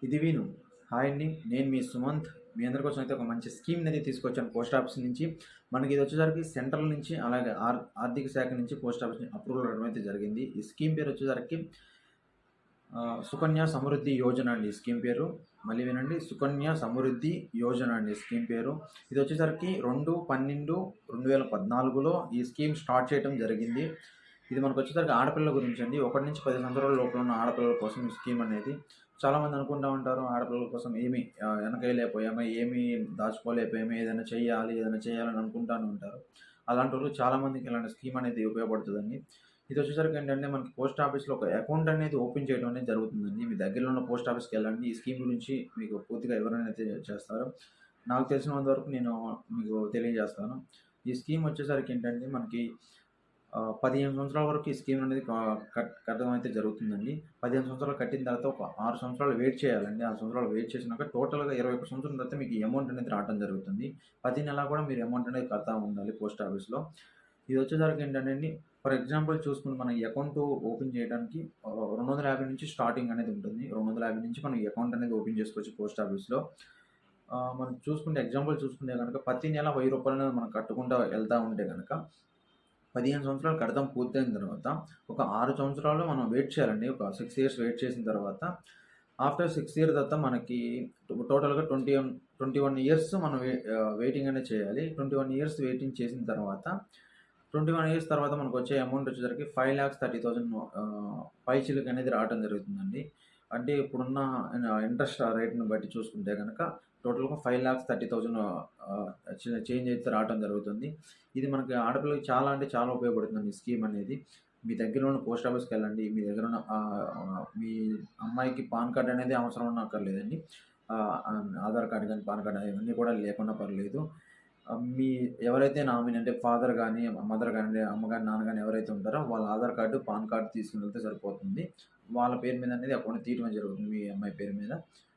ఇది విను. హాయ్ అండి. నేను మీ సుమంత్. మీ అందరి కోసం అయితే ఒక మంచి స్కీమ్ అనేది తీసుకొచ్చాను పోస్ట్ ఆఫీస్ నుంచి. మనకి ఇది వచ్చేసరికి సెంట్రల్ నుంచి అలాగే ఆర్థిక శాఖ నుంచి పోస్ట్ ఆఫీస్ అప్రూవల్ రావడం అయితే జరిగింది. ఈ స్కీమ్ పేరు వచ్చేసరికి సుకన్య సమృద్ధి యోజన అండి. ఈ స్కీమ్ పేరు మళ్ళీ వినండి, సుకన్య సమృద్ధి యోజన అండి స్కీమ్ పేరు. ఇది వచ్చేసరికి 2/12/2014లో ఈ స్కీమ్ స్టార్ట్ చేయడం జరిగింది. ఇది మనకు వచ్చేసరికి ఆడపిల్లల గురించి అండి. 1 నుంచి 10 సంవత్సరాల లోపల ఉన్న ఆడపిల్లల కోసం ఈ స్కీమ్ అనేది. చాలామంది అనుకుంటూ ఉంటారు ఆడపిల్లల కోసం ఏమి వెనకేయలేకపోయామా, ఏమీ దాచుకోలేకపోయామా, ఏదైనా చేయాలని అనుకుంటానే ఉంటారు. అలాంటి వాళ్ళు చాలామందికి ఇలాంటి స్కీమ్ అనేది ఉపయోగపడుతుందండి. ఇది వచ్చేసరికి ఏంటంటే మనకి పోస్ట్ ఆఫీస్లో ఒక అకౌంట్ అనేది ఓపెన్ చేయడం అనేది జరుగుతుందండి. మీ దగ్గరలో ఉన్న పోస్ట్ ఆఫీస్కి వెళ్ళండి. ఈ స్కీమ్ గురించి మీకు పూర్తిగా వివరణ అయితే చేస్తారు. నాకు తెలిసినంత వరకు నేను మీకు తెలియజేస్తాను. ఈ స్కీమ్ వచ్చేసరికి ఏంటంటే మనకి 15 సంవత్సరాల వరకు ఈ స్కీమ్ అనేది కట్టడం అయితే జరుగుతుందండి. 15 సంవత్సరాలు కట్టిన తర్వాత ఒక 6 సంవత్సరాలు వెయిట్ చేయాలండి. 6 సంవత్సరాలు వెయిట్ చేసినాక టోటల్‌గా 21 సంవత్సరాల తర్వాత మీకు ఈ అమౌంట్ అనేది రావడం జరుగుతుంది. ప్రతి నెల కూడా మీరు అమౌంట్ అనేది కడతా ఉండాలి పోస్ట్ ఆఫీస్‌లో. ఇది వచ్చేసరికి ఏంటంటే అండి, ఫర్ ఎగ్జాంపుల్ చూసుకుంటే మన అకౌంట్ ఓపెన్ చేయడానికి 250 నుంచి స్టార్టింగ్ అనేది ఉంటుంది. 250 నుంచి మనం ఈ అకౌంట్ అనేది ఓపెన్ చేసుకోవచ్చు పోస్ట్ ఆఫీస్‌లో. మనం చూసుకుంటే ఎగ్జాంపుల్ చూసుకుంటే గనక ప్రతి నెల రూ. 1000 అనేది మనం కట్టుకుంటా వెళ్తా ఉంటే గనక 15 సంవత్సరాలు కడతం పూర్తయిన తర్వాత ఒక 6 సంవత్సరాలు మనం వెయిట్ చేయాలండి. ఒక 6 ఇయర్స్ వెయిట్ చేసిన తర్వాత ఆఫ్టర్ 6 ఇయర్ తర్వాత మనకి టోటల్‌గా 21 ఇయర్స్ మనం వెయిటింగ్ అనేది చేయాలి. 21 ఇయర్స్ వెయిటింగ్ చేసిన తర్వాత 21 ఇయర్స్ తర్వాత మనకొచ్చే అమౌంట్ వచ్చేసరికి 5,30,000 పైచిలుకు అనేది రావడం జరుగుతుందండి. అంటే ఇప్పుడున్న ఇంట్రెస్ట్ రేట్‌ని బట్టి చూసుకుంటే గనక టోటల్‌గా 5,30,000 చేంజ్ అయితే రావడం జరుగుతుంది. ఇది మనకి ఆడపిల్లలకి చాలా అంటే చాలా ఉపయోగపడుతుందండి ఈ స్కీమ్ అనేది. మీ దగ్గరలో ఉన్న పోస్ట్ ఆఫీస్‌కెళ్ళండి. మీ దగ్గర ఉన్న మీ అమ్మాయికి పాన్ కార్డ్ అనేది అవసరం ఉండక్కర్లేదండి. ఆధార్ కార్డ్ గాని, పాన్ కార్డ్ ఇవన్నీ కూడా లేకున్నా పర్లేదు. మీ ఎవరైతే నామినీ అంటే ఫాదర్ గాని, మదర్ గాని, అమ్మ గాని, నాన్న గాని ఎవరైతే ఉంటారో వాళ్ళ ఆధార్ కార్డు, పాన్ కార్డ్ తీసుకొని వెళ్తే సరిపోతుంది. వాళ్ళ పేరు మీద అనేది అకౌంట్ తీయటం జరుగుతుంది మీ అమ్మాయి పేరు మీద.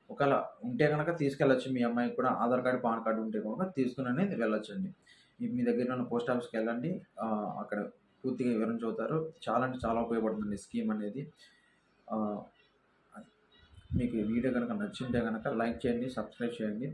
ఒకవేళ ఉంటే గనక తీసుకెళ్ళొచ్చు. మీ అమ్మాయికి కూడా ఆధార్ కార్డ్, పాన్ కార్డ్ ఉంటే గనక తీసుకొనని వెళ్ళొచ్చండి. మీ దగ్గరలో ఉన్న పోస్ట్ ఆఫీస్‌కెళ్ళండి. అక్కడ పూర్తిగా వివరణ చెబుతారు. చాలా అంటే చాలా ఉపయోగపడుతుంది ఈ స్కీమ్ అనేది. ఆహ్, మీకు ఈ వీడియో గనక నచ్చుంటే గనక లైక్ చేయండి, సబ్స్క్రైబ్ చేయండి.